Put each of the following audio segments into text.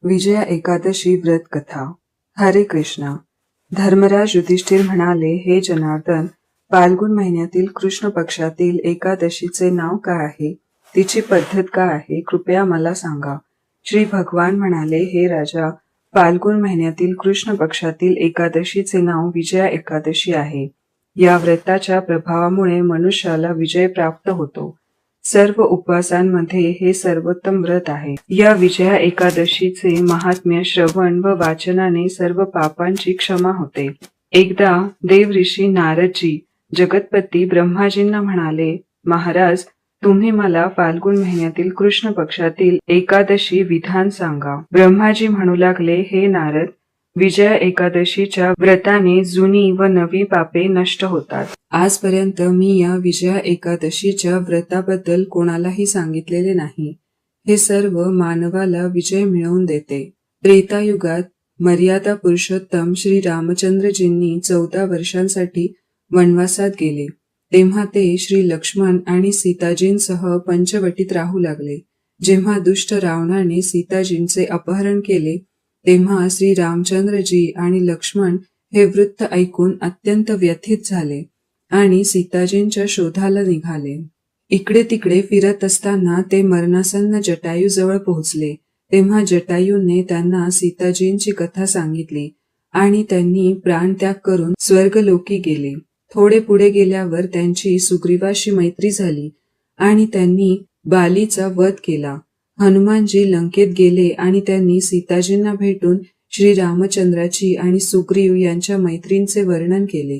विजया एकादशी व्रत कथा. हरे कृष्णा. धर्मराज युधिष्ठिर म्हणाले, हे जनार्दन, फाल्गुन महिन्यातील कृष्ण पक्षातील एकादशीचे नाव काय आहे, तिची पद्धत काय आहे, कृपया मला सांगा. श्री भगवान म्हणाले, हे राजा, फाल्गुन महिन्यातील कृष्ण पक्षातील एकादशीचे नाव विजया एकादशी आहे. या व्रताच्या प्रभावामुळे मनुष्याला विजय प्राप्त होतो. सर्व उपवासांमध्ये हे सर्वोत्तम व्रत आहे. या विजया एकादशीचे महात्म्य श्रवण व वाचनाने सर्व पापांची क्षमा होते. एकदा देव ऋषी नारदजी जगतपती ब्रह्माजींना म्हणाले, महाराज, तुम्ही मला फाल्गुन महिन्यातील कृष्ण पक्षातील एकादशी विधान सांगा. ब्रह्माजी म्हणू लागले, हे नारद, विजया एकादशीच्या व्रताने जुनी व नवी पापे नष्ट होतात. आजपर्यंत मी या विजया एकादशीच्या व्रताबद्दल कोणालाही सांगितलेले नाही. हे सर्व मानवाला विजय मिळवून देते. त्रेतायुगात मर्यादा पुरुषोत्तम श्री रामचंद्रजींनी 14 वर्षांसाठी वनवासात गेले. तेव्हा ते श्री लक्ष्मण आणि सीताजींसह पंचवटीत राहू लागले. जेव्हा दुष्ट रावणाने सीताजींचे अपहरण केले, तेव्हा श्री रामचंद्रजी आणि लक्ष्मण हे वृत्त ऐकून अत्यंत व्यथित झाले आणि सीताजींच्या शोधाला निघाले. इकडे तिकडे फिरत असताना ते मरणासन्न जटायूजवळ पोहोचले. तेव्हा जटायूने त्यांना सीताजींची कथा सांगितली आणि त्यांनी प्राणत्याग करून स्वर्गलोकी गेले. थोडे पुढे गेल्यावर त्यांची सुग्रीवाशी मैत्री झाली आणि त्यांनी बालीचा वध केला. हनुमानजी लंकेत गेले आणि त्यांनी सीताजींना भेटून श्री रामचंद्राची आणि सुग्रीव यांच्या मैत्रींचे वर्णन केले.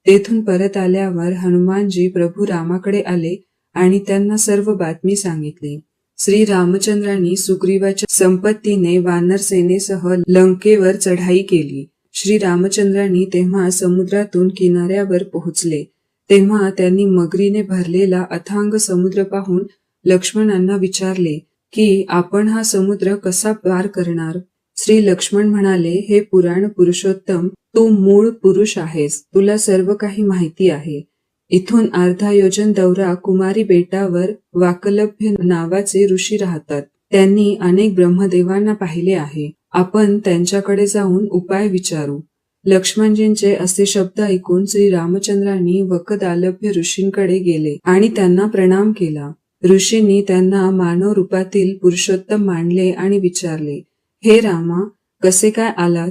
तेथून परत आल्यावर हनुमानजी प्रभू रामाकडे आले आणि त्यांना सर्व बातमी सांगितली. श्री रामचंद्रांनी सुग्रीवाच्या संपत्तीने वानर सेनेसह लंकेवर चढाई केली. श्री रामचंद्रांनी तेव्हा समुद्रातून किनाऱ्यावर पोहोचले. तेव्हा त्यांनी मगरीने भरलेला अथांग समुद्र पाहून लक्ष्मणांना विचारले की आपण हा समुद्र कसा पार करणार. श्री लक्ष्मण म्हणाले, हे पुराण पुरुषोत्तम, तू मूळ पुरुष आहेस, तुला सर्व काही माहिती आहे. इथून अर्धा योजन दौरा कुमारी बेटावर वाकलभ्य नावाचे ऋषी राहतात. त्यांनी अनेक ब्रह्मदेवांना पाहिले आहे. आपण त्यांच्याकडे जाऊन उपाय विचारू. लक्ष्मणजींचे असे शब्द ऐकून श्री रामचंद्रांनी वकदालभ्य ऋषींकडे गेले आणि त्यांना प्रणाम केला. ऋषींनी त्यांना मानव रूपातील पुरुषोत्तम मानले आणि विचारले, हे रामा, कसे काय आलात.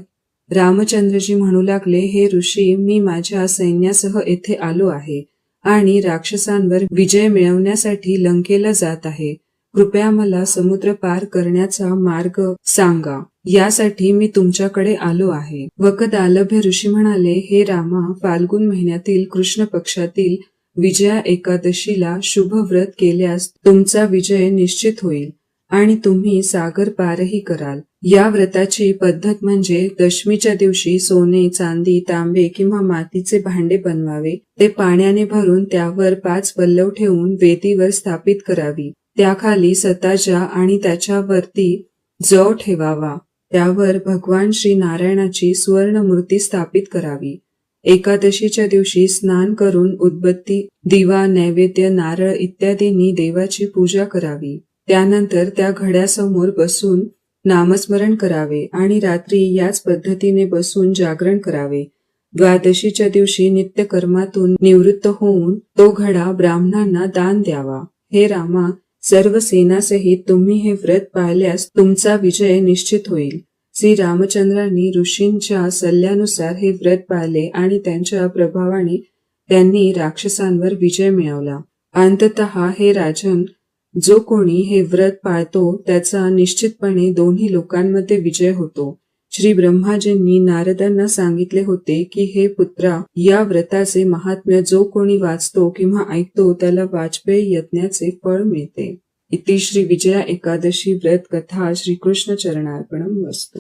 रामचंद्रजी म्हणू लागले, हे ऋषी, मी माझ्या सैन्यासह येथे आलो आहे आणि राक्षसांवर विजय मिळवण्यासाठी लंकेला जात आहे. कृपया मला समुद्र पार करण्याचा मार्ग सांगा. यासाठी मी तुमच्याकडे आलो आहे. वकदालभ्य ऋषी म्हणाले, हे रामा, फाल्गुन महिन्यातील कृष्ण पक्षातील विजया एकादशीला शुभ व्रत केल्यास तुमचा विजय निश्चित होईल आणि तुम्ही सागर पारही कराल. या व्रताची पद्धत म्हणजे दशमीच्या दिवशी सोने, चांदी, तांबे किंवा मातीचे भांडे बनवावे. ते पाण्याने भरून त्यावर 5 पल्लव ठेवून वेदीवर स्थापित करावी. त्याखाली सताजा आणि त्याच्यावरती जव ठेवावा. त्यावर भगवान श्री नारायणाची सुवर्ण मूर्ती स्थापित करावी. एकादशीच्या दिवशी स्नान करून उदबत्ती, दिवा, नैवेद्य, नारळ इत्यादींनी देवाची पूजा करावी. त्यानंतर त्या घड्यासमोर बसून नामस्मरण करावे आणि रात्री याच पद्धतीने बसून जागरण करावे. द्वादशीच्या दिवशी नित्यकर्मातून निवृत्त होऊन तो घडा ब्राह्मणांना दान द्यावा. हे रामा, सर्व सेनासहित तुम्ही हे व्रत पाळल्यास तुमचा विजय निश्चित होईल. श्री रामचंद्रांनी ऋषींच्या सल्ल्यानुसार हे व्रत पाळले आणि त्यांच्या प्रभावाने त्यांनी राक्षसांवर विजय मिळवला. अंततः हे राजन, जो कोणी हे व्रत पाळतो त्याचा निश्चितपणे दोन्ही लोकांमध्ये विजय होतो. श्री ब्रह्माजींनी नारदांना सांगितले होते की हे पुत्रा, या व्रताचे महात्म्य जो कोणी वाचतो किंवा ऐकतो त्याला वाजपेयी यज्ञाचे फळ मिळते. इति श्री विजया एकादशी व्रत कथा. श्रीकृष्ण चरणार्पणमस्तु.